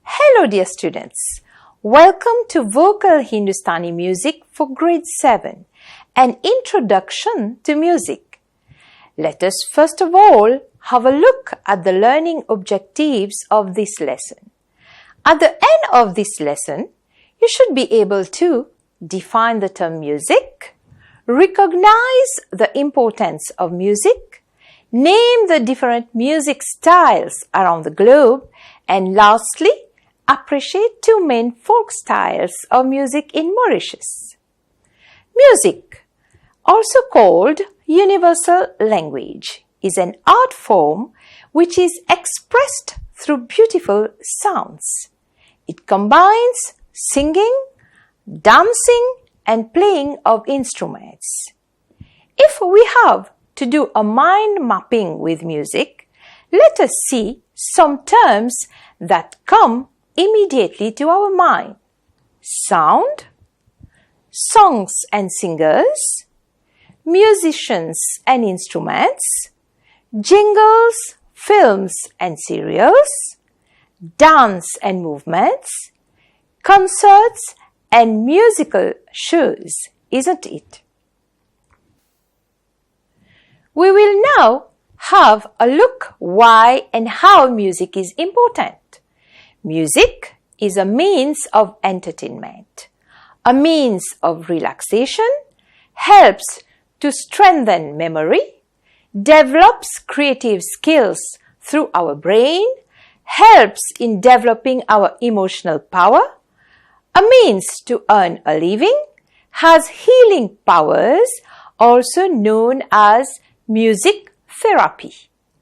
Hello dear students, welcome to Vocal Hindustani Music for Grade 7, an introduction to music. Let us first of all have a look at the learning objectives of this lesson. At the end of this lesson, you should be able to define the term music, recognize the importance of music, name the different music styles around the globe, and lastly, appreciate two main folk styles of music in Mauritius. Music, also called universal language, is an art form which is expressed through beautiful sounds. It combines singing, dancing, and playing of instruments. If we have to do a mind mapping with music, let us see some terms that come immediately to our mind: sound, songs and singers, musicians and instruments, jingles, films and serials, dance and movements, concerts and musical shows, isn't it? We will now have a look why and how music is important. Music is a means of entertainment, a means of relaxation, helps to strengthen memory, develops creative skills through our brain, helps in developing our emotional power, a means to earn a living, has healing powers, also known as music therapy,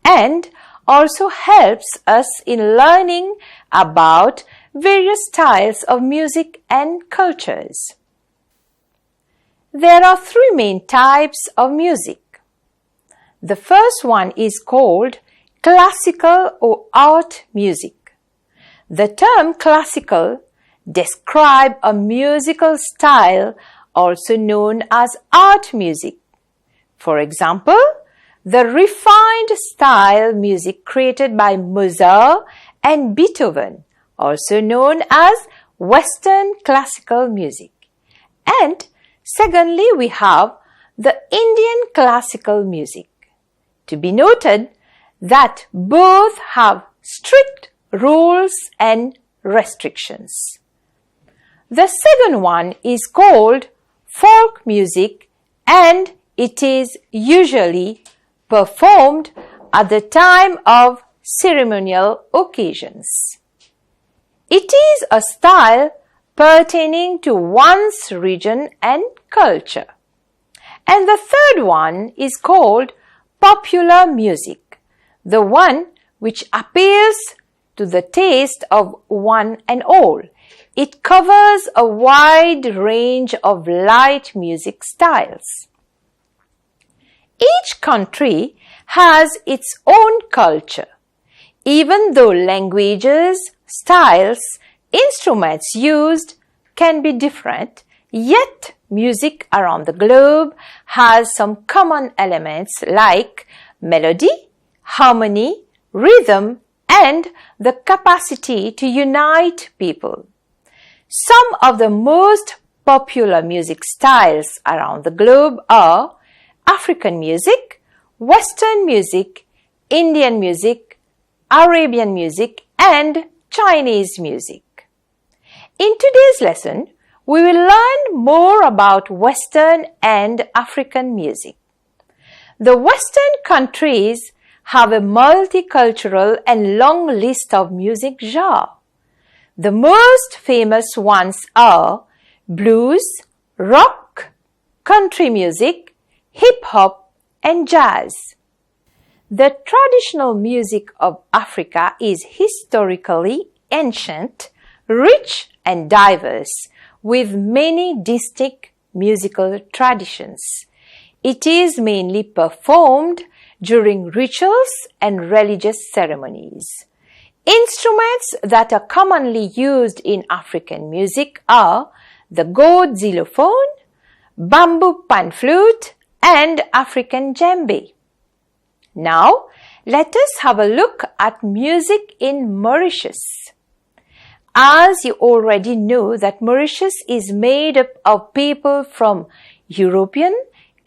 and also helps us in learning about various styles of music and cultures. There are three main types of music. The first one is called classical or art music. The term classical describes a musical style also known as art music. For example, the refined style music created by Mozart and Beethoven, also known as Western classical music. And secondly, we have the Indian classical music. To be noted that both have strict rules and restrictions. The second one is called folk music, and it is usually performed at the time of ceremonial occasions. It is a style pertaining to one's region and culture. And the third one is called popular music, the one which appeals to the taste of one and all. It covers a wide range of light music styles. Each country has its own culture. Even though languages, styles, instruments used can be different, yet music around the globe has some common elements like melody, harmony, rhythm, and the capacity to unite people. Some of the most popular music styles around the globe are African music, Western music, Indian music, Arabian music, and Chinese music. In today's lesson, we will learn more about Western and African music. The Western countries have a multicultural and long list of music genres. The most famous ones are blues, rock, country music, hip-hop, and jazz. The traditional music of Africa is historically ancient, rich, and diverse, with many distinct musical traditions. It is mainly performed during rituals and religious ceremonies. Instruments that are commonly used in African music are the gourd xylophone, bamboo pan flute, and African djembe. Now, let us have a look at music in Mauritius. As you already know that Mauritius is made up of people from European,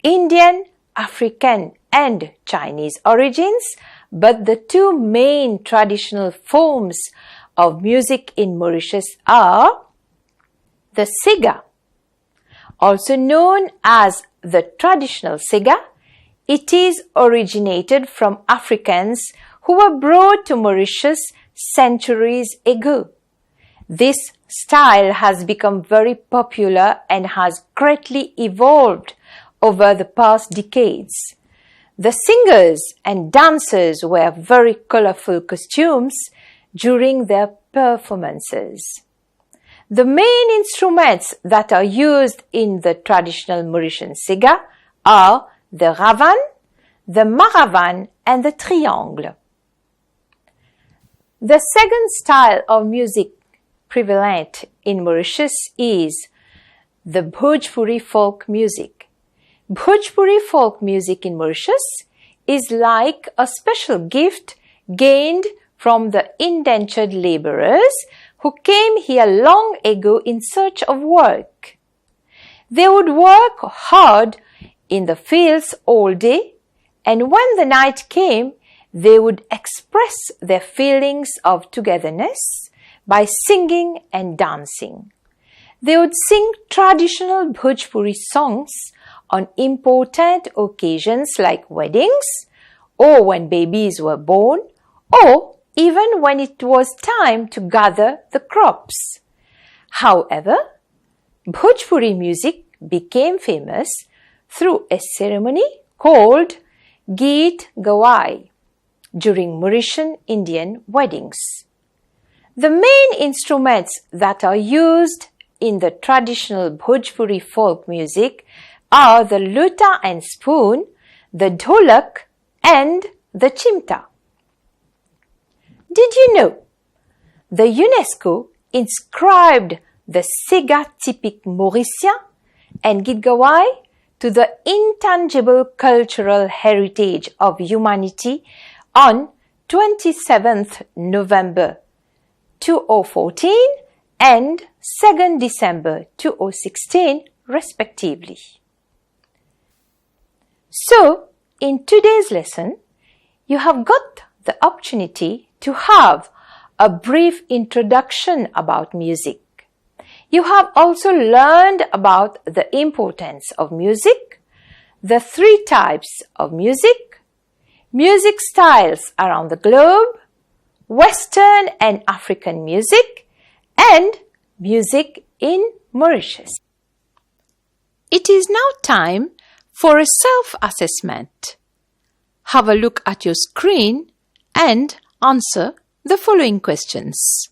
Indian, African, and Chinese origins, but the two main traditional forms of music in Mauritius are the Sega, also known as the traditional Sega. It is originated from Africans who were brought to Mauritius centuries ago. This style has become very popular and has greatly evolved over the past decades. The singers and dancers wear very colorful costumes during their performances. The main instruments that are used in the traditional Mauritian Sega are the ravan, the maravan, and the triangle. The second style of music prevalent in Mauritius is the Bhojpuri folk music. Bhojpuri folk music in Mauritius is like a special gift gained from the indentured laborers who came here long ago in search of work. They would work hard in the fields all day, and when the night came, they would express their feelings of togetherness by singing and dancing. They would sing traditional Bhojpuri songs on important occasions like weddings, or when babies were born, or even when it was time to gather the crops. However, Bhojpuri music became famous through a ceremony called Geet Gawai during Mauritian Indian weddings. The main instruments that are used in the traditional Bhojpuri folk music are the luta and spoon, the dholak, and the chimta. Did you know? The UNESCO inscribed the Sega typique Mauricien and Geet Gawai to the intangible cultural heritage of humanity on 27th November 2014 and 2nd December 2016 respectively. So, in today's lesson, you have got the opportunity to have a brief introduction about music. You have also learned about the importance of music, the three types of music, music styles around the globe, Western and African music, and music in Mauritius. It is now time for a self-assessment. Have a look at your screen and answer the following questions.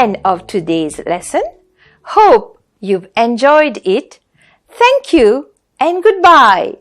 end of today's lesson. Hope you've enjoyed it. Thank you and goodbye.